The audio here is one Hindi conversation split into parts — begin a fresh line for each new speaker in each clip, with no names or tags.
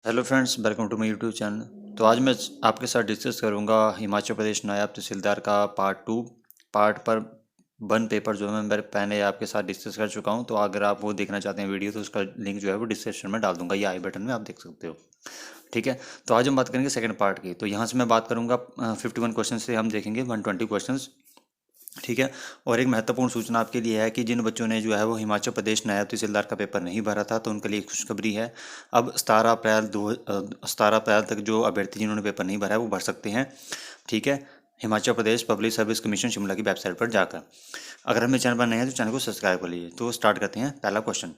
Hello friends, welcome to my YouTube channel. तो आज मैं आपके साथ डिस्कस करूंगा हिमाचल प्रदेश नायब तहसीलदार का पार्ट 2। पार्ट पर 1 पेपर जो है मैं पहले आपके साथ डिस्कस कर चुका हूं। तो अगर आप वो देखना चाहते हैं वीडियो तो उसका लिंक जो है वो डिस्क्रिप्शन में डाल दूंगा या आई बटन में आप देख सकते हो। ठीक है। तो आज हम बात करेंगे सेकंड पार्ट की। तो यहाँ से मैं बात करूंगा 51 क्वेश्चन से हम देखेंगे 120 क्वेश्चन। ठीक है। और एक महत्वपूर्ण सूचना आपके लिए है कि जिन बच्चों ने जो है वो हिमाचल प्रदेश नायब तहसीलदार का पेपर नहीं भरा था तो उनके लिए खुशखबरी है। अब 17 अप्रैल तक जो अभ्यर्थी जिन्होंने पेपर नहीं भरा है वो भर सकते हैं। ठीक है। Himachal Pradesh public service commission Shimla की वेबसाइट पर जाकर। अगर हमें चैनल पर नए हैं तो चैनल को सब्सक्राइब कर लीजिए। तो स्टार्ट करते हैं। पहला क्वेश्चन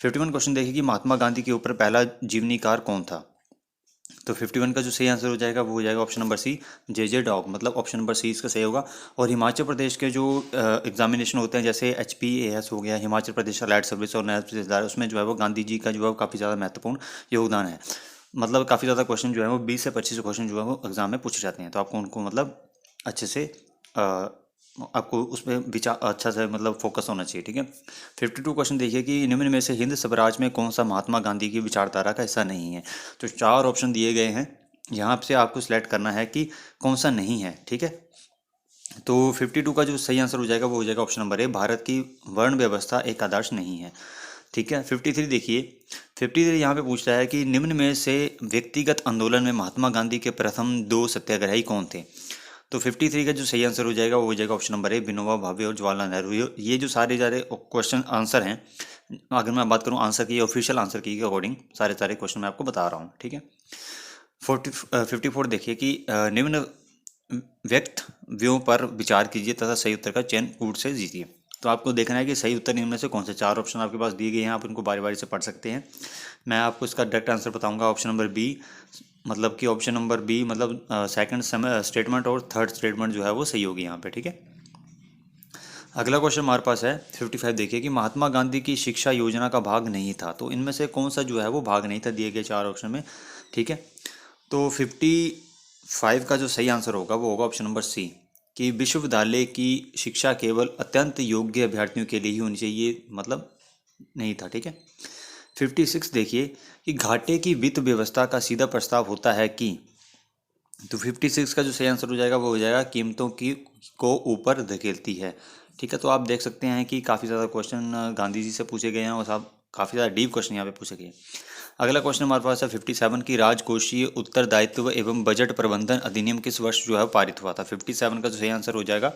51 क्वेश्चन देखिए कि महात्मा गांधी के ऊपर पहला जीवनीकार कौन था। तो 51 का जो सही आंसर हो जाएगा वो हो जाएगा ऑप्शन नंबर सी, जे डॉग। मतलब ऑप्शन नंबर सी इसका सही होगा। और हिमाचल प्रदेश के जो एग्जामिनेशन होते हैं जैसे HPAS हो गया, हिमाचल प्रदेश अलाइड सर्विस और नायब तहसीलदार, उसमें जो है वो गांधी जी का जो है वो काफ़ी ज़्यादा महत्वपूर्ण योगदान है। मतलब काफ़ी ज़्यादा क्वेश्चन जो है वो 20 से 25 क्वेश्चन जो है वो एग्जाम में पूछे जाते हैं। तो आपको उनको मतलब अच्छे से आपको उसमें विचार अच्छा से मतलब फोकस होना चाहिए। ठीक है। 52 क्वेश्चन देखिए कि निम्न में से हिंद स्वराज में कौन सा महात्मा गांधी की विचारधारा का हिस्सा नहीं है। तो 4 ऑप्शन दिए गए हैं, यहाँ से आपको सिलेक्ट करना है कि कौन सा नहीं है। ठीक है। तो 52 का जो सही आंसर हो जाएगा वो हो जाएगा ऑप्शन नंबर ए, भारत की वर्ण व्यवस्था एक आदर्श नहीं है। ठीक है। 53 देखिए, 53 यहाँ पे पूछ रहा है कि निम्न में से व्यक्तिगत आंदोलन में महात्मा गांधी के प्रथम 2 सत्याग्रही कौन थे। तो 53 का जो सही आंसर हो जाएगा वो हो जाएगा ऑप्शन नंबर ए, विनोबा भावे और जवाहरलाल नेहरू। ये जो सारे सारे क्वेश्चन आंसर हैं, अगर मैं बात करूँ आंसर की, ऑफिशियल आंसर की अकॉर्डिंग सारे सारे क्वेश्चन मैं आपको बता रहा हूँ। ठीक है। 54 देखिए कि निम्न व्यक्तव्यों पर विचार कीजिए तथा सही उत्तर का चयन कूट से कीजिए। तो आपको देखना है कि सही उत्तर निम्न में से कौन से 4 ऑप्शन आपके पास दिए गए हैं, आप इनको बारी बारी से पढ़ सकते हैं। मैं आपको इसका डायरेक्ट आंसर बताऊंगा ऑप्शन नंबर बी। मतलब कि ऑप्शन नंबर बी मतलब सेकंड स्टेटमेंट और थर्ड स्टेटमेंट जो है वो सही होगी यहाँ पे। ठीक है। अगला क्वेश्चन हमारे पास है 55 देखिए कि महात्मा गांधी की शिक्षा योजना का भाग नहीं था। तो इनमें से कौन सा जो है वो भाग नहीं था दिए गए 4 ऑप्शन में। ठीक है। तो 55 का जो सही आंसर होगा वो होगा ऑप्शन नंबर सी, कि विश्वविद्यालय की शिक्षा केवल अत्यंत योग्य अभ्यर्थियों के लिए ही होनी चाहिए, मतलब नहीं था। ठीक है। 56 देखिए कि घाटे की वित्त व्यवस्था का सीधा प्रस्ताव होता है कि। तो 56 का जो सही आंसर हो जाएगा वो हो जाएगा कीमतों की को ऊपर धकेलती है। ठीक है। तो आप देख सकते हैं कि काफ़ी ज़्यादा क्वेश्चन गांधी जी से पूछे गए हैं और साहब काफ़ी ज़्यादा डीप क्वेश्चन यहाँ पे पूछे गए हैं। अगला क्वेश्चन हमारे पास है 57 की राजकोषीय उत्तरदायित्व एवं बजट प्रबंधन अधिनियम किस वर्ष जो है पारित हुआ था। 57 का जो सही आंसर हो जाएगा,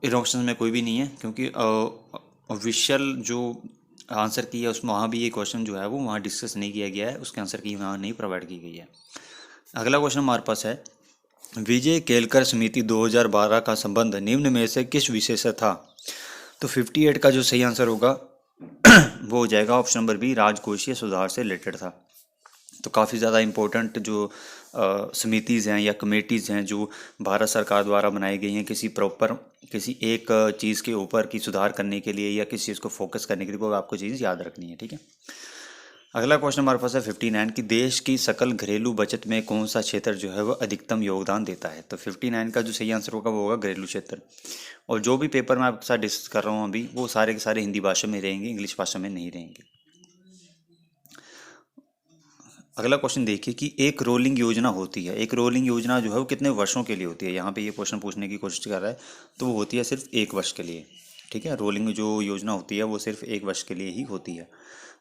इन ऑप्शन में कोई भी नहीं है क्योंकि ऑफिशियल जो आंसर की है उसमें वहाँ भी ये क्वेश्चन जो है वो वहाँ डिस्कस नहीं किया गया है, उसके आंसर की वहाँ नहीं प्रोवाइड की गई है। अगला क्वेश्चन हमारे पास है विजय केलकर समिति 2012 का संबंध निम्न में से किस विषय से था। तो 58 का जो सही आंसर होगा वो हो जाएगा ऑप्शन नंबर बी, राजकोषीय सुधार से रिलेटेड था। तो काफ़ी ज़्यादा इम्पोर्टेंट जो समितिज़ हैं या कमेटीज़ हैं जो भारत सरकार द्वारा बनाई गई हैं किसी एक चीज़ के ऊपर की सुधार करने के लिए या किसी चीज़ को फोकस करने के लिए, वो आपको चीज़ याद रखनी है। ठीक है। अगला क्वेश्चन हमारे पास है 59 कि देश की सकल घरेलू बचत में कौन सा क्षेत्र जो है वो अधिकतम योगदान देता है। तो 59 का जो सही आंसर होगा वो होगा घरेलू क्षेत्र। और जो भी पेपर मैं आपके साथ डिस्कस कर रहा हूँ अभी वो सारे के सारे हिंदी भाषा में रहेंगे, इंग्लिश भाषा में नहीं रहेंगे। अगला क्वेश्चन देखिए कि एक रोलिंग योजना होती है, एक रोलिंग योजना जो है वो कितने वर्षों के लिए होती है। यहाँ पे ये क्वेश्चन पूछने की कोशिश कर रहा है, तो वो होती है सिर्फ 1 वर्ष के लिए। ठीक है। रोलिंग जो योजना होती है वो सिर्फ 1 वर्ष के लिए ही होती है।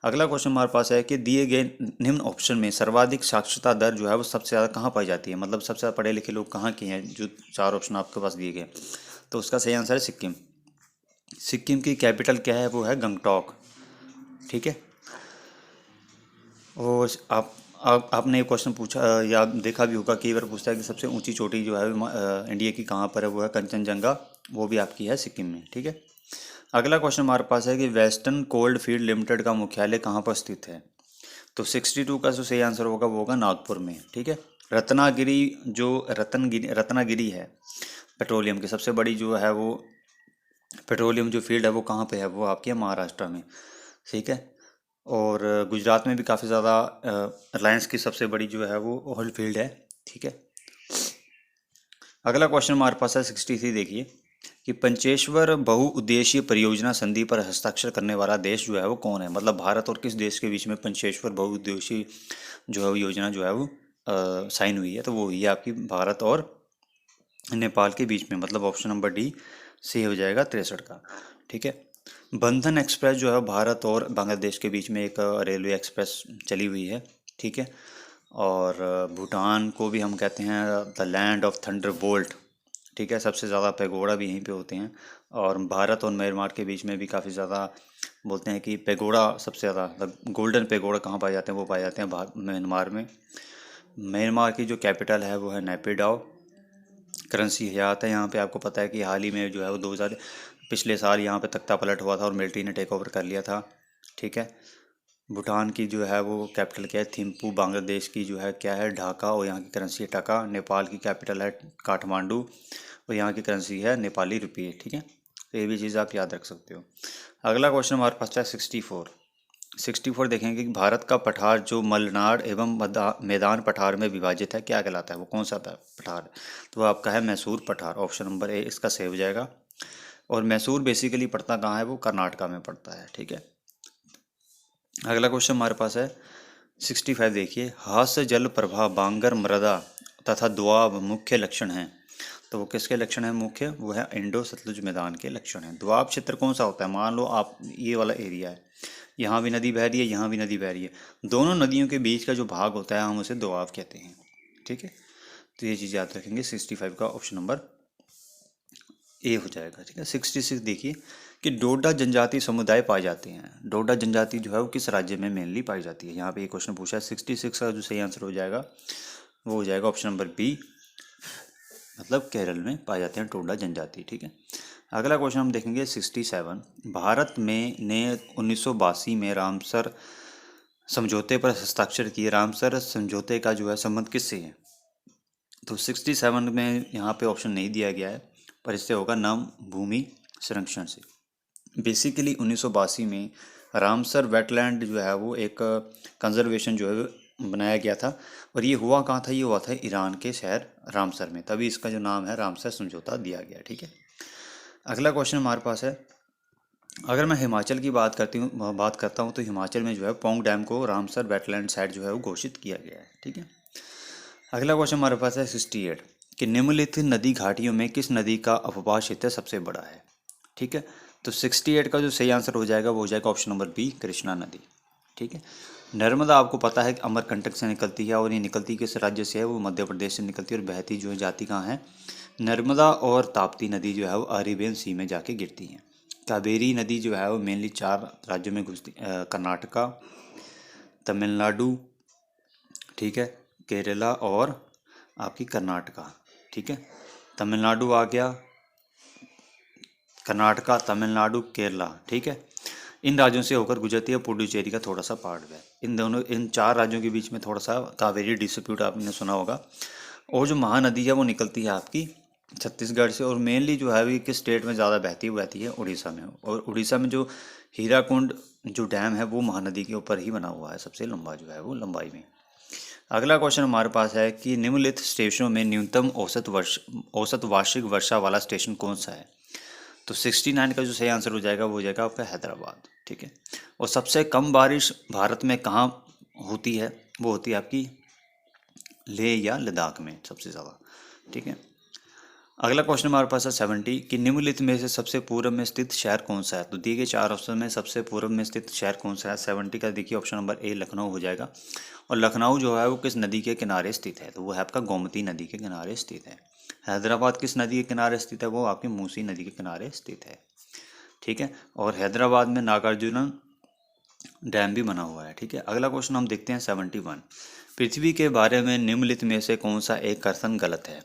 अगला क्वेश्चन हमारे पास है कि दिए गए निम्न ऑप्शन में सर्वाधिक साक्षरता दर जो है वो सबसे ज़्यादा कहाँ पाई जाती है, मतलब सबसे ज़्यादा पढ़े लिखे लोग कहाँ के हैं, जो 4 ऑप्शन आपके पास दिए गए। तो उसका सही आंसर है सिक्किम। सिक्किम की कैपिटल क्या है, वो है गंगटोक। ठीक है। और आपने एक क्वेश्चन पूछा या देखा भी होगा, कई बार पूछता है कि सबसे ऊंची चोटी जो है इंडिया की कहाँ पर है, वो है कंचनजंगा, वो भी आपकी है सिक्किम में। ठीक है। अगला क्वेश्चन हमारे पास है कि वेस्टर्न कोल्ड फील्ड लिमिटेड का मुख्यालय कहाँ पर स्थित है। तो 62 का जो सही आंसर होगा वो होगा नागपुर में। ठीक है। रत्नागिरी जो रत्नागिरी है पेट्रोलियम की सबसे बड़ी जो है वो पेट्रोलियम जो फील्ड है वो कहाँ पे है, वो आपके महाराष्ट्र में। ठीक है। और गुजरात में भी काफ़ी ज़्यादा रिलायंस की सबसे बड़ी जो है वो ऑयल फील्ड है। ठीक है। अगला क्वेश्चन हमारे पास है 63 देखिए कि पंचेश्वर बहुउद्देशीय परियोजना संधि पर हस्ताक्षर करने वाला देश जो है वो कौन है, मतलब भारत और किस देश के बीच में पंचेश्वर बहुउद्देशीय जो है वो योजना जो है वो साइन हुई है, तो वो हुई है आपकी भारत और नेपाल के बीच में, मतलब ऑप्शन नंबर डी सही हो जाएगा 63 का। ठीक है, बंधन एक्सप्रेस जो है भारत और बांग्लादेश के बीच में एक रेलवे एक्सप्रेस चली हुई है। ठीक है, और भूटान को भी हम कहते हैं the land of thunder bolt. ठीक है, सबसे ज़्यादा पेगोड़ा भी यहीं पे होते हैं, और भारत और म्यांमार के बीच में भी काफ़ी ज़्यादा बोलते हैं कि पेगोड़ा सबसे ज़्यादा गोल्डन पेगोड़ा कहाँ पाए जाते हैं, वो पाए जाते हैं म्यांमार में। म्यांमार की जो कैपिटल है वो है नैपिडाओ। करेंसी हयात है यहाँ पे, आपको पता है कि हाल ही में जो है वो 2000 पिछले साल यहाँ पे तख्ता पलट हुआ था और मिलिट्री ने टेक ओवर कर लिया था। ठीक है, भूटान की जो है वो कैपिटल क्या है, थिम्पू। बांग्लादेश की जो है क्या है, ढाका, और यहाँ की करेंसी है टका। नेपाल की कैपिटल है काठमांडू और यहाँ की करेंसी है नेपाली रुपये। ठीक है, तो ये भी चीज़ आप याद रख सकते हो। अगला क्वेश्चन हमारे पास है 64 देखेंगे कि भारत का पठार जो मलनाड एवं मैदान पठार में विभाजित है क्या कहलाता है, वो कौन सा पठार है, तो वो आपका है मैसूर पठार। ऑप्शन नंबर ए इसका सही हो जाएगा। और मैसूर बेसिकली पड़ता कहाँ है, वो कर्नाटका में पड़ता है। ठीक है, अगला क्वेश्चन हमारे पास है 65। देखिए, हास्य जल प्रवाह बांगर मृदा तथा दोआब मुख्य लक्षण हैं, तो वो किसके लक्षण हैं मुख्य, वो है इंडो सतलुज मैदान के लक्षण हैं। दोआब क्षेत्र कौन सा होता है, मान लो आप ये वाला एरिया है, यहाँ भी नदी बह रही है, यहाँ भी नदी बह रही है, दोनों नदियों के बीच का जो भाग होता है हम उसे दोआब कहते हैं। ठीक है, तो ये चीज़ याद रखेंगे। 65 का ऑप्शन नंबर ए हो जाएगा। ठीक है, 66 देखिए कि डोडा जनजाति समुदाय पाए जाते हैं। डोडा जनजाति जो है वो किस राज्य में मेनली पाई जाती है, यहाँ पे ये क्वेश्चन पूछा है। 66 का जो सही आंसर हो जाएगा वो हो जाएगा ऑप्शन नंबर बी, मतलब केरल में पाए जाते हैं टोडा जनजाति। ठीक है, अगला क्वेश्चन हम देखेंगे 67। भारत में ने 1982 में रामसर समझौते पर हस्ताक्षर किए। रामसर समझौते का जो है संबंध किससे है, तो 67 में यहाँ पे ऑप्शन नहीं दिया गया है, पर इससे होगा नाम भूमि संरक्षण से। बेसिकली 1982 में रामसर वेटलैंड जो है वो एक कंजर्वेशन जो है बनाया गया था, और ये हुआ कहाँ था, ये हुआ था ईरान के शहर रामसर में, तभी इसका जो नाम है रामसर समझौता दिया गया। ठीक है, अगला क्वेश्चन हमारे पास है, अगर मैं हिमाचल की बात करता हूँ तो हिमाचल में जो है पौंग डैम को रामसर वेटलैंड साइट जो है वो घोषित किया गया है। ठीक है, अगला क्वेश्चन हमारे पास है 68 कि निम्नलिखित नदी घाटियों में किस नदी का अपवाह क्षेत्र सबसे बड़ा है। ठीक है, तो 68 का जो सही आंसर हो जाएगा वो हो जाएगा ऑप्शन नंबर बी, कृष्णा नदी। ठीक है, नर्मदा आपको पता है कि अमरकंटक से निकलती है, और ये निकलती किस राज्य से है, वो मध्य प्रदेश से निकलती है, और बहती जो है जाती कहाँ है, नर्मदा और ताप्ती नदी जो है वो अरेबियन सी में जाके गिरती हैं। कावेरी नदी जो है वो मेनली 4 राज्यों में घुसती, कर्नाटका, तमिलनाडु, ठीक है, केरला और आपकी कर्नाटका। ठीक है, तमिलनाडु आ गया, कर्नाटका, तमिलनाडु, केरला। ठीक है, इन राज्यों से होकर गुजरती है, पुडुचेरी का थोड़ा सा पार्ट है। इन 4 राज्यों के बीच में थोड़ा सा कावेरी डिस्प्यूट आपने सुना होगा। और जो महानदी है वो निकलती है आपकी छत्तीसगढ़ से, और मेनली जो है वो किस स्टेट में ज़्यादा बहती है, उड़ीसा में। और उड़ीसा में जो हीराकुंड जो डैम है वो महानदी के ऊपर ही बना हुआ है, सबसे लंबा जो है वो लंबाई में। अगला क्वेश्चन हमारे पास है कि निम्नलिखित स्टेशनों में न्यूनतम औसत वार्षिक वर्षा वाला स्टेशन कौन सा है, तो 69 का जो सही आंसर हो जाएगा वो हो जाएगा आपका हैदराबाद। ठीक है, और सबसे कम बारिश भारत में कहाँ होती है, वो होती है आपकी लेह या लद्दाख में सबसे ज़्यादा। ठीक है, अगला क्वेश्चन हमारे पास है 70 कि निम्नलिखित में से सबसे पूर्व में स्थित शहर कौन सा है, तो दिए गए 4 ऑप्शन में सबसे पूर्व में स्थित शहर कौन सा है। 70 का देखिए ऑप्शन नंबर ए लखनऊ हो जाएगा। और लखनऊ जो है वो किस नदी के किनारे स्थित है, तो वो है आपका गोमती नदी के किनारे स्थित है। हैदराबाद किस नदी के किनारे स्थित है, वो आपकी मूसी नदी के किनारे स्थित है। ठीक है, और हैदराबाद में नागार्जुन डैम भी बना हुआ है। ठीक है, अगला क्वेश्चन हम देखते हैं 71। पृथ्वी के बारे में निम्नलिखित में से कौन सा एक कथन गलत है,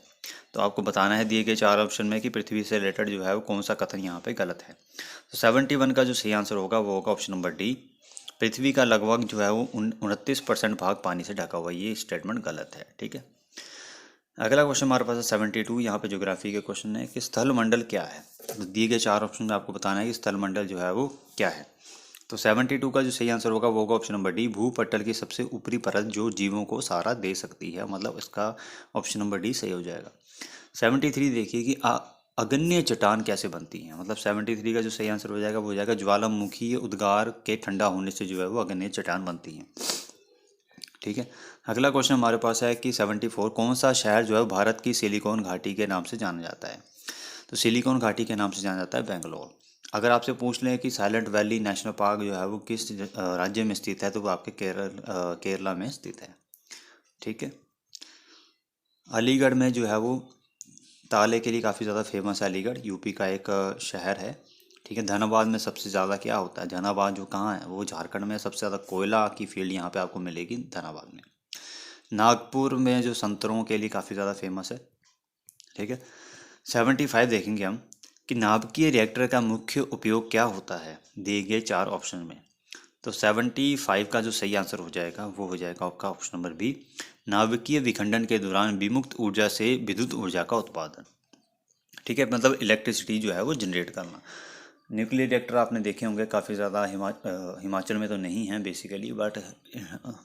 तो आपको बताना है दिए गए 4 ऑप्शन में कि पृथ्वी से रिलेटेड जो है वो कौन सा कथन यहाँ पे गलत है। तो 71 का जो सही आंसर होगा वो होगा ऑप्शन नंबर डी, पृथ्वी का लगभग जो है वो 29% भाग पानी से ढका हुआ है, ये स्टेटमेंट गलत है। ठीक है, अगला क्वेश्चन हमारे पास है 72, यहाँ पे ज्योग्राफी के क्वेश्चन है कि स्थल मंडल क्या है, तो दिए गए 4 ऑप्शन में आपको बताना है कि स्थल मंडल जो है वो क्या है। तो 72 का जो सही आंसर होगा वो होगा ऑप्शन नंबर डी, भूपटल की सबसे ऊपरी परत जो जीवों को सहारा दे सकती है, मतलब इसका ऑप्शन नंबर डी सही हो जाएगा। 73 देखिए कि अग्न्य चट्टान कैसे बनती है, मतलब 73 का जो सही आंसर हो जाएगा वो हो जाएगा ज्वालामुखी उद्गार के ठंडा होने से जो है वो अग्न्य चट्टान बनती है। ठीक है, अगला क्वेश्चन हमारे पास है कि 74 कौन सा शहर जो है भारत की सिलिकॉन घाटी के नाम से जाना जाता है। तो सिलिकॉन घाटी के नाम से जाना जाता है बेंगलोर। अगर आपसे पूछ लें कि साइलेंट वैली नेशनल पार्क जो है वो किस राज्य में स्थित है, तो वो आपके केरला में स्थित है। ठीक है, अलीगढ़ में जो है वो ताले के लिए काफ़ी ज़्यादा फेमस है। अलीगढ़ यूपी का एक शहर है। ठीक है, धनाबाद में सबसे ज़्यादा क्या होता है, धनाबाद जो कहाँ है वो झारखंड में, सबसे ज़्यादा कोयला की फील्ड यहाँ पे आपको मिलेगी धनाबाद में। नागपुर में जो संतरों के लिए काफ़ी ज़्यादा फेमस है। ठीक है, 75 देखेंगे हम कि नाभिकीय रिएक्टर का मुख्य उपयोग क्या होता है, दिए गए 4 ऑप्शन में। तो 75 का जो सही आंसर हो जाएगा वो हो जाएगा आपका ऑप्शन नंबर बी, नाभिकीय विखंडन के दौरान विमुक्त ऊर्जा से विद्युत ऊर्जा का उत्पादन। ठीक है, मतलब इलेक्ट्रिसिटी जो है वो जनरेट करना। न्यूक्लियर रिएक्टर आपने देखे होंगे काफ़ी ज़्यादा हिमाचल में तो नहीं है बेसिकली, बट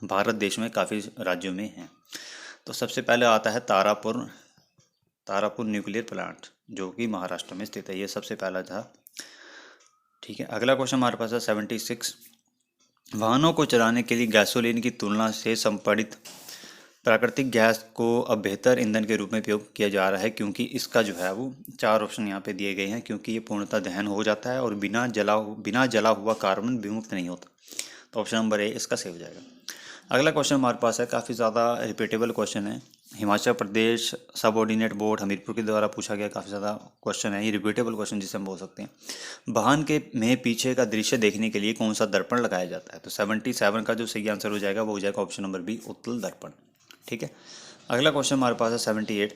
भारत देश में काफ़ी राज्यों में हैं। तो सबसे पहले आता है तारापुर न्यूक्लियर प्लांट जो कि महाराष्ट्र में स्थित है, ये सबसे पहला था। ठीक है, अगला क्वेश्चन हमारे पास है 76, वाहनों को चलाने के लिए गैसोलीन की तुलना से संपीड़ित प्राकृतिक गैस को अब बेहतर ईंधन के रूप में उपयोग किया जा रहा है, क्योंकि इसका जो है वो 4 ऑप्शन यहाँ पे दिए गए हैं, क्योंकि ये पूर्णतः दहन हो जाता है और बिना जला हुआ कार्बन विमुक्त नहीं होता। तो ऑप्शन नंबर ए इसका सही हो जाएगा। अगला क्वेश्चन हमारे पास है, काफ़ी ज़्यादा रिपीटेबल क्वेश्चन है। हिमाचल प्रदेश सबऑर्डिनेट बोर्ड हमीरपुर के द्वारा पूछा गया काफ़ी ज़्यादा क्वेश्चन है, ये रिपीटेबल क्वेश्चन जिसे हम बोल सकते हैं। वाहन के में पीछे का दृश्य देखने के लिए कौन सा दर्पण लगाया जाता है। तो 77 का जो सही आंसर हो जाएगा वो हो जाएगा ऑप्शन नंबर बी, उत्तल दर्पण। ठीक है, अगला क्वेश्चन हमारे पास है 78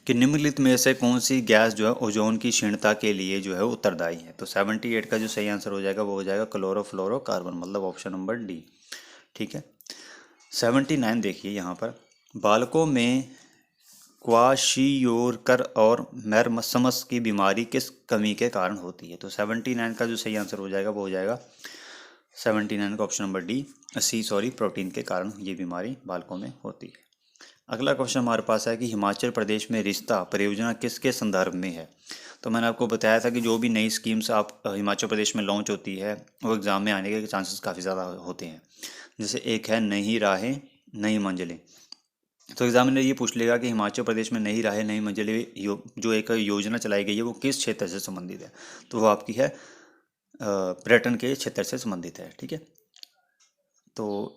कि निम्नलिखित में से कौन सी गैस जो है ओजोन की क्षीणता के लिए जो है उत्तरदायी है। तो 78 का जो सही आंसर हो जाएगा वो हो जाएगा क्लोरोफ्लोरोकार्बन, मतलब ऑप्शन नंबर डी। ठीक है, 79 देखिए यहाँ पर, बालकों में क्वाशियोरकर और मेरमसमस की बीमारी किस कमी के कारण होती है। तो 79 का जो सही आंसर हो जाएगा वो हो जाएगा 79 का ऑप्शन नंबर डी, प्रोटीन के कारण ये बीमारी बालकों में होती है। अगला क्वेश्चन हमारे पास है कि हिमाचल प्रदेश में रिश्ता परियोजना किसके संदर्भ में है। तो मैंने आपको बताया था कि जो भी नई स्कीम्स आप हिमाचल प्रदेश में लॉन्च होती है वो एग्ज़ाम में आने के चांसेस काफ़ी ज़्यादा होते हैं। जैसे एक है नई राहें नई मंजिलें, तो एग्जामिनर ये पूछ लेगा कि हिमाचल प्रदेश में नई राहें नई मंजिलें जो एक योजना चलाई गई है वो किस क्षेत्र से संबंधित है। तो वो आपकी है पर्यटन के क्षेत्र से संबंधित है। ठीक है, तो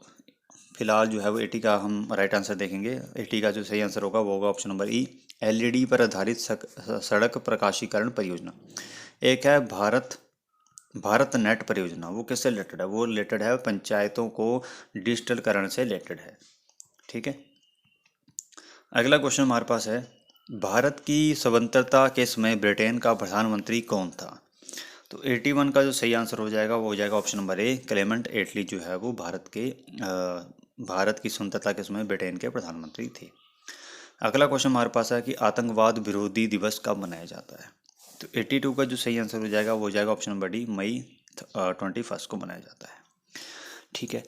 फिलहाल जो है वो 80 का हम राइट आंसर देखेंगे। 80 का जो सही आंसर होगा वो होगा ऑप्शन नंबर ई, एलईडी पर आधारित सड़क प्रकाशीकरण परियोजना। एक है भारत नेट परियोजना, वो किससे रिलेटेड है, वो रिलेटेड है पंचायतों को डिजिटलकरण से रिलेटेड है। ठीक है, अगला क्वेश्चन हमारे पास है, भारत की स्वतंत्रता के समय ब्रिटेन का प्रधानमंत्री कौन था। तो 81 का जो सही आंसर हो जाएगा वो हो जाएगा ऑप्शन नंबर ए, क्लेमेंट एटली जो है वो भारत की स्वतंत्रता के समय ब्रिटेन के प्रधानमंत्री थे। अगला क्वेश्चन हमारे पास है कि आतंकवाद विरोधी दिवस कब मनाया जाता है। तो 82 का जो सही आंसर हो जाएगा वो हो जाएगा ऑप्शन नंबर डी, मई 21 को मनाया जाता है। ठीक है,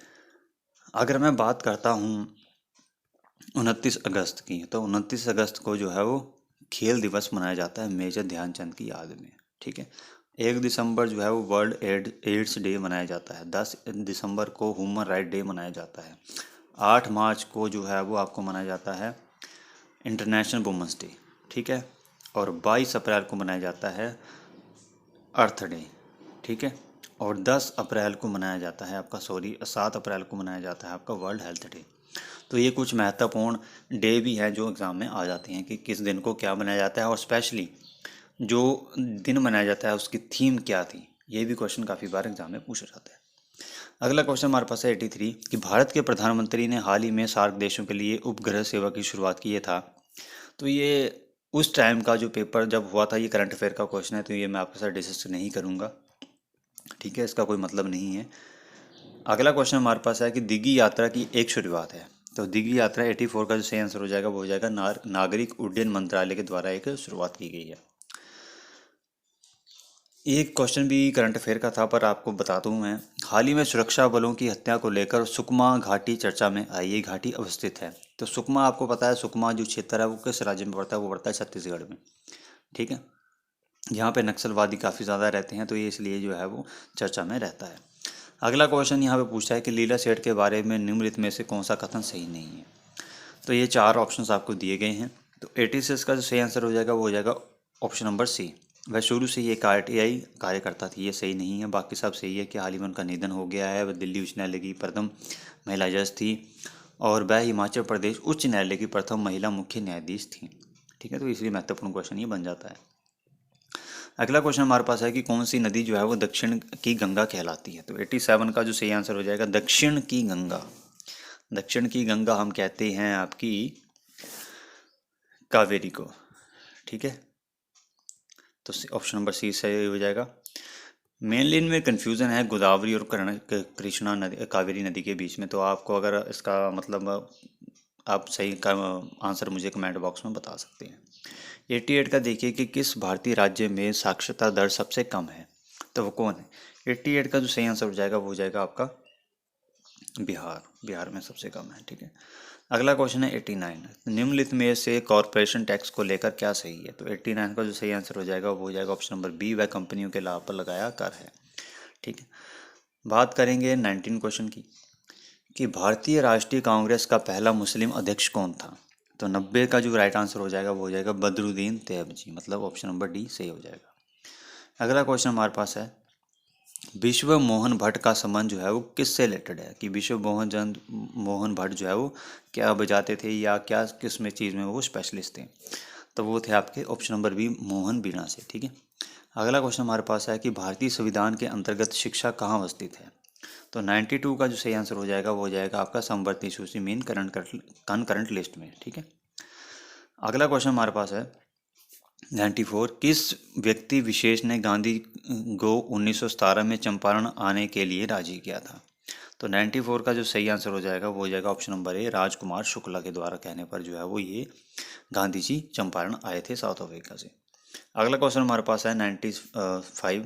अगर मैं बात करता हूँ 29 अगस्त की, तो 29 अगस्त को जो है वो खेल दिवस मनाया जाता है मेजर ध्यानचंद की याद में। ठीक है, 1 दिसंबर जो है वो वर्ल्ड एड्स डे मनाया जाता है। 10 दिसंबर को ह्यूमन राइट डे मनाया जाता है। 8 मार्च को जो है वो आपको मनाया जाता है इंटरनेशनल वुमेंस डे। ठीक है, और 22 अप्रैल को मनाया जाता है अर्थ डे। ठीक है, और 10 अप्रैल को मनाया जाता है आपका 7 अप्रैल को मनाया जाता है आपका वर्ल्ड हेल्थ डे। तो ये कुछ महत्वपूर्ण डे भी है जो एग्ज़ाम में आ जाते हैं कि किस दिन को क्या मनाया जाता है, और स्पेशली जो दिन मनाया जाता है उसकी थीम क्या थी, ये भी क्वेश्चन काफ़ी बार एग्जाम में पूछा जाता है। अगला क्वेश्चन हमारे पास है 83 कि भारत के प्रधानमंत्री ने हाल ही में सार्क देशों के लिए उपग्रह सेवा की शुरुआत की था। तो ये उस टाइम का जो पेपर जब हुआ था, ये करंट अफेयर का क्वेश्चन है, तो ये मैं आपके साथ डिस्कस नहीं करूँगा। ठीक है, इसका कोई मतलब नहीं है। अगला क्वेश्चन हमारे पास है कि दिग्गी यात्रा की एक शुरुआत है। तो दिग्गी यात्रा 84 का जो सही आंसर हो जाएगा वो हो जाएगा नागरिक उड्डयन मंत्रालय के द्वारा एक शुरुआत की गई है। एक क्वेश्चन भी करंट अफेयर का था पर आपको बता दूं मैं, हाल ही में सुरक्षा बलों की हत्या को लेकर सुकमा घाटी चर्चा में आई। ये घाटी अवस्थित है। तो सुकमा आपको पता है, सुकमा जो क्षेत्र है वो किस राज्य में पड़ता है, वो पड़ता है छत्तीसगढ़ में। ठीक है, यहाँ पे नक्सलवादी काफ़ी ज़्यादा रहते हैं, तो ये इसलिए जो है वो चर्चा में रहता है। अगला क्वेश्चन यहाँ पे पूछता है कि लीला सेठ के बारे में निम्नलिखित में से कौन सा कथन सही नहीं है। तो ये 4 ऑप्शंस आपको दिए गए हैं। तो 86 का जो सही आंसर हो जाएगा वो हो जाएगा ऑप्शन नंबर सी। वह शुरू से ये आरटीआई कार्यकर्ता थी, ये सही नहीं है। बाकी सब सही है कि हाल ही में उनका निधन हो गया है। वह दिल्ली उच्च न्यायालय की प्रथम महिला जज थी और वह हिमाचल प्रदेश उच्च न्यायालय की प्रथम महिला मुख्य न्यायाधीश थी। ठीक है, तो इसलिए महत्वपूर्ण क्वेश्चन ये बन जाता है। अगला क्वेश्चन हमारे पास है कि कौन सी नदी जो है वो दक्षिण की गंगा कहलाती है। तो 87 का जो सही आंसर हो जाएगा दक्षिण की गंगा। दक्षिण की गंगा हम कहते हैं आपकी कावेरी को। ठीक है, तो ऑप्शन नंबर सी सही हो जाएगा। मेनली इनमें कन्फ्यूज़न है गोदावरी और कृष्णा नदी, कावेरी नदी के बीच में। तो आपको अगर इसका मतलब आप सही का आंसर मुझे कमेंट बॉक्स में बता सकते हैं। 88 का देखिए कि किस भारतीय राज्य में साक्षरता दर सबसे कम है, तो वो कौन है। 88 का जो सही आंसर हो जाएगा वो हो जाएगा आपका बिहार। बिहार में सबसे कम है। ठीक है, अगला क्वेश्चन है 89। निम्नलिखित में से कॉरपोरेशन टैक्स को लेकर क्या सही है। तो 89 का जो सही आंसर हो जाएगा वो हो जाएगा ऑप्शन नंबर बी, वह कंपनियों के लाभ पर लगाया कर है। ठीक है, बात करेंगे 19 क्वेश्चन की कि भारतीय राष्ट्रीय कांग्रेस का पहला मुस्लिम अध्यक्ष कौन था। तो 90 का जो राइट आंसर हो जाएगा वो हो जाएगा बदरुद्दीन तैयबजी, मतलब ऑप्शन नंबर डी सही हो जाएगा। अगला क्वेश्चन हमारे पास है विश्व मोहन भट्ट का संबंध जो है वो किससे रिलेटेड है। कि विश्व मोहन भट्ट जो है वो क्या बजाते थे या क्या किस में चीज़ में वो स्पेशलिस्ट थे। तो वो थे आपके ऑप्शन नंबर बी मोहन बीना से। ठीक है, अगला क्वेश्चन हमारे पास है कि भारतीय संविधान के अंतर्गत शिक्षा कहाँ अवस्थित है। तो 92 का जो सही आंसर हो जाएगा वो हो जाएगा आपका समवर्ती सूची मीन करंट लिस्ट में। ठीक है, अगला क्वेश्चन हमारे पास है 94। किस व्यक्ति विशेष ने गांधी को 1917 में चंपारण आने के लिए राजी किया था। तो 94 का जो सही आंसर हो जाएगा वो हो जाएगा ऑप्शन नंबर ए, राजकुमार शुक्ला के द्वारा कहने पर जो है वो ये गांधी जी चंपारण आए थे साउथ अफ्रीका से। अगला क्वेश्चन हमारे पास है 95।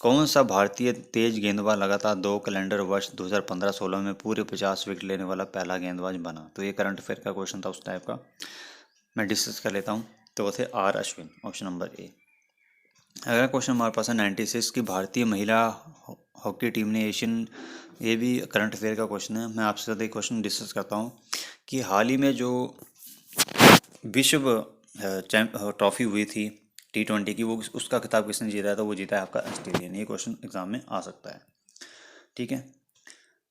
कौन सा भारतीय तेज गेंदबाज लगातार 2 कैलेंडर वर्ष 2015-16 में पूरे 50 विकेट लेने वाला पहला गेंदबाज बना। तो ये करंट अफेयर का क्वेश्चन था उस टाइप का, मैं डिस्कस कर लेता हूँ। तो वो थे R Ashwin, option number A. अगला क्वेश्चन हमारे पास है 96 की भारतीय महिला हॉकी टीम ने एशियन, ये भी करंट अफेयर का क्वेश्चन है। मैं आपसे ज़्यादा क्वेश्चन डिस्कस करता हूँ कि हाल ही में जो विश्व ट्रॉफी हुई थी T20 की, वो उसका खिताब किसने जीता था। वो जीता है आपका ऑस्ट्रेलिया ने। ये क्वेश्चन एग्जाम में आ सकता है। ठीक है,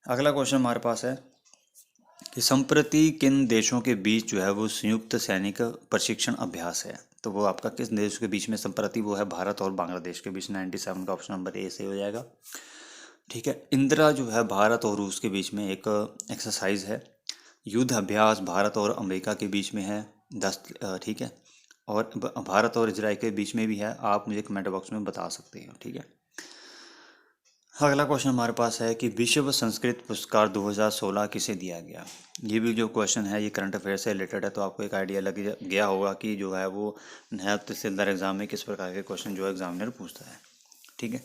अगला क्वेश्चन हमारे पास है कि संप्रति किन देशों के बीच जो है वो संयुक्त सैनिक प्रशिक्षण अभ्यास है। तो वो आपका किस देश के बीच में संप्रति, वो है भारत और बांग्लादेश के बीच। 97 का ऑप्शन नंबर ए सही हो जाएगा। ठीक है, इंदिरा जो है भारत और रूस के बीच में एक एक्सरसाइज है। युद्ध अभ्यास भारत और अमेरिका के बीच में है 10। ठीक है, और भारत और इजराइल के बीच में भी है। आप मुझे कमेंट बॉक्स में बता सकते हैं। ठीक है, अगला क्वेश्चन हमारे पास है कि विश्व संस्कृत पुरस्कार 2016 किसे दिया गया। ये भी जो क्वेश्चन है ये करंट अफेयर से रिलेटेड है, तो आपको एक आइडिया लग गया होगा कि जो है वो नायब तहसीलदार एग्जाम में किस प्रकार के क्वेश्चन जो एग्जामिनर पूछता है। ठीक है,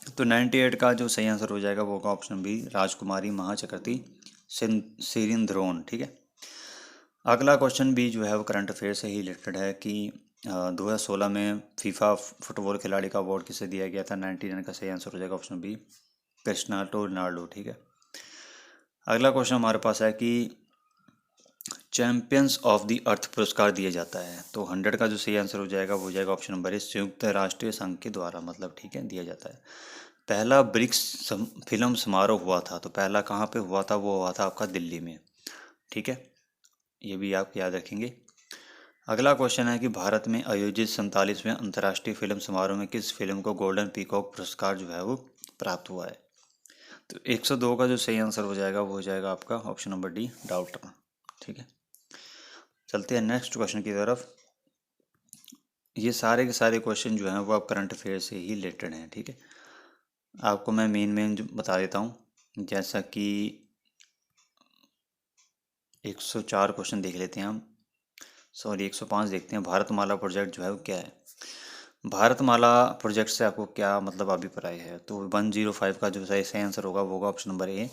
तो 98 का जो सही आंसर हो जाएगा वो होगा ऑप्शन बी, राजकुमारी महाचक्रवर्ती सिरिंद्रोन। ठीक है, अगला क्वेश्चन भी जो है वो करंट अफेयर से ही रिलेटेड है कि 2016 में फीफा फुटबॉल खिलाड़ी का अवार्ड किसे दिया गया था। 99 का सही आंसर हो जाएगा ऑप्शन बी, क्रिस्टियानो रोनाल्डो। ठीक है, अगला क्वेश्चन हमारे पास है कि चैंपियंस ऑफ द अर्थ पुरस्कार दिया जाता है। तो 100 का जो सही आंसर हो जाएगा वो हो जाएगा ऑप्शन नंबर ए, संयुक्त राष्ट्रीय संघ के द्वारा, मतलब ठीक है दिया जाता है। पहला ब्रिक्स फिल्म समारोह हुआ था, तो पहला कहाँ पे हुआ था, वो हुआ था आपका दिल्ली में। ठीक है, ये भी आप याद रखेंगे। अगला क्वेश्चन है कि भारत में आयोजित 47वें अंतर्राष्ट्रीय फिल्म समारोह में किस फिल्म को गोल्डन पीकॉक पुरस्कार जो है वो प्राप्त हुआ है। तो 102 का जो सही आंसर हो जाएगा वो हो जाएगा आपका ऑप्शन नंबर डी, डाउटर। ठीक है, चलते हैं नेक्स्ट क्वेश्चन की तरफ। ये सारे के सारे क्वेश्चन जो हैं वो आप करंट अफेयर से ही रिलेटेड हैं। ठीक है, आपको मैं मेन बता देता हूँ। जैसा कि 104 क्वेश्चन देख लेते हैं हम, सॉरी 105 देखते हैं। भारतमाला प्रोजेक्ट जो है वो क्या है। भारतमाला प्रोजेक्ट से आपको क्या मतलब अभिप्राय है। तो 105 का जो सही आंसर होगा वो होगा ऑप्शन नंबर ए,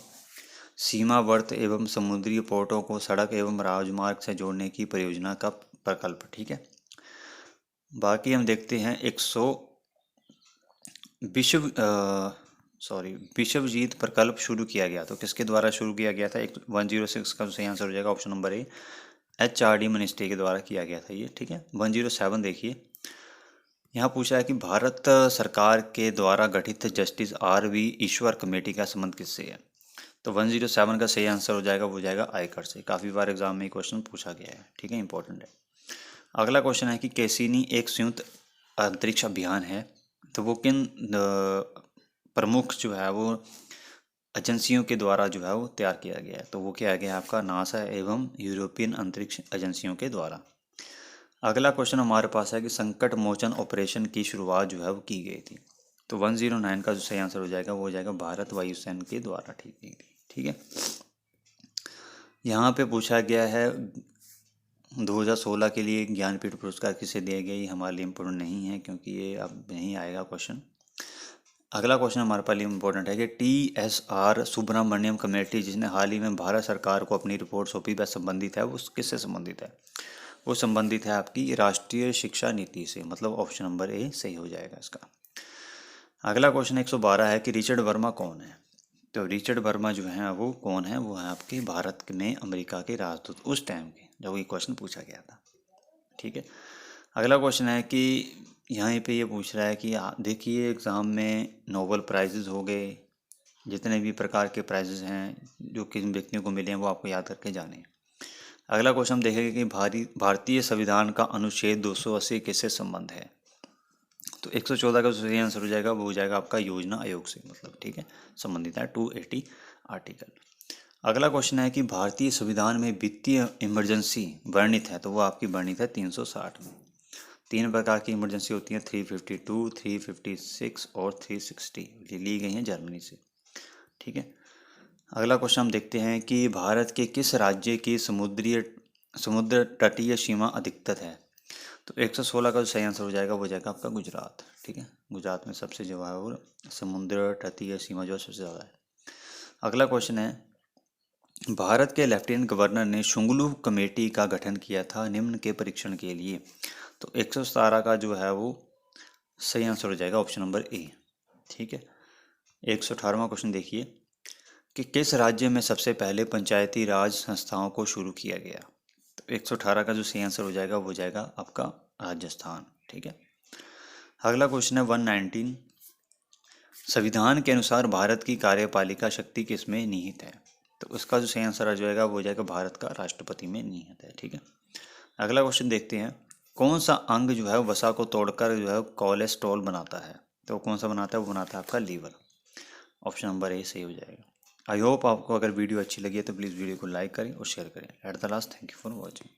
सीमावर्त एवं समुद्री पोर्टों को सड़क एवं राजमार्ग से जोड़ने की परियोजना का प्रकल्प। ठीक है, बाकी हम देखते हैं विश्व विश्वजीत प्रकल्प शुरू किया गया, तो किसके द्वारा शुरू किया गया था? 106 का सही आंसर हो जाएगा ऑप्शन नंबर ए, HRD मिनिस्ट्री के द्वारा किया गया था ये। ठीक है, 107 देखिए, यहाँ पूछा है कि भारत सरकार के द्वारा गठित जस्टिस RV ईश्वर कमेटी का संबंध किससे है? तो 107 का सही आंसर हो जाएगा, वो जाएगा आयकर से। काफ़ी बार एग्जाम में क्वेश्चन पूछा गया है। ठीक है, इंपॉर्टेंट है। अगला क्वेश्चन है कि कैसीनी एक संयुक्त अंतरिक्ष अभियान है, तो वो किन प्रमुख जो है वो एजेंसियों के द्वारा जो है वो तैयार किया गया है? तो वो क्या गया आपका नासा एवं यूरोपियन अंतरिक्ष एजेंसियों के द्वारा। अगला क्वेश्चन हमारे पास है कि संकट मोचन ऑपरेशन की शुरुआत जो है वो की गई थी, तो 109 का जो सही आंसर हो जाएगा वो हो जाएगा भारत वायुसेना के द्वारा ठीक की थी। ठीक है, यहाँ पे पूछा गया है 2016 के लिए ज्ञानपीठ पुरस्कार किसे दिए गए? ये हमारे लिए इम्पोर्टेंट नहीं है क्योंकि ये अब नहीं आएगा क्वेश्चन। अगला क्वेश्चन हमारे पास लिए इम्पोर्टेंट है कि TSR सुब्रमण्यम कमेटी जिसने हाल ही में भारत सरकार को अपनी रिपोर्ट सौंपी वह संबंधित है, वो किससे संबंधित है? वो संबंधित है आपकी राष्ट्रीय शिक्षा नीति से, मतलब ऑप्शन नंबर ए सही हो जाएगा इसका। अगला क्वेश्चन 112 है कि रिचर्ड वर्मा कौन है? तो रिचर्ड वर्मा जो है वो कौन है? वो है आपके भारत में अमेरिका के राजदूत उस टाइम के, जब ये क्वेश्चन पूछा गया था। ठीक है, अगला क्वेश्चन है कि यहाँ पे ये पूछ रहा है कि देखिए एग्ज़ाम में नोबेल प्राइजेज़ हो गए, जितने भी प्रकार के प्राइजेज़ हैं जो किन व्यक्तियों को मिले हैं वो आपको याद करके जाने। अगला क्वेश्चन हम देखेंगे कि भारतीय संविधान का अनुच्छेद 280 किससे संबंध है? तो 114 का सही आंसर हो जाएगा, वो हो जाएगा आपका योजना आयोग से, मतलब ठीक है संबंधित है 280 आर्टिकल। अगला क्वेश्चन है कि भारतीय संविधान में वित्तीय इमरजेंसी वर्णित है, तो वो आपकी वर्णित है 360 में। 3 प्रकार की इमरजेंसी होती हैं, 352, 356 और 360, ली गई हैं जर्मनी से। ठीक है, अगला क्वेश्चन हम देखते हैं कि भारत के किस राज्य की समुद्र तटीय सीमा अधिकतर है? तो 116 का जो सही आंसर हो जाएगा वो जाएगा आपका गुजरात। ठीक है, गुजरात में सबसे जो है वो समुद्र तटीय सीमा जो सबसे ज़्यादा है। अगला क्वेश्चन है भारत के लेफ्टिनेंट गवर्नर ने शुंगलू कमेटी का गठन किया था निम्न के परीक्षण के लिए, तो 117 का जो है वो सही आंसर हो जाएगा ऑप्शन नंबर ए। ठीक है, 118वां क्वेश्चन देखिए कि किस राज्य में सबसे पहले पंचायती राज संस्थाओं को शुरू किया गया? तो 118 का जो सही आंसर हो जाएगा वो जाएगा आपका राजस्थान। ठीक है, अगला क्वेश्चन है 119, संविधान के अनुसार भारत की कार्यपालिका शक्ति किसमें निहित है? तो उसका जो सही आंसर आ जाएगा वो हो जाएगा भारत का राष्ट्रपति में निहित है। ठीक है, अगला क्वेश्चन देखते हैं कौन सा अंग जो है वसा को तोड़कर जो है कोलेस्ट्रॉल बनाता है? तो कौन सा बनाता है? वो बनाता है आपका लीवर। ऑप्शन नंबर ए सही हो जाएगा। आई होप आपको अगर वीडियो अच्छी लगी है तो प्लीज़ वीडियो को लाइक करें और शेयर करें। At the last, thank you for watching.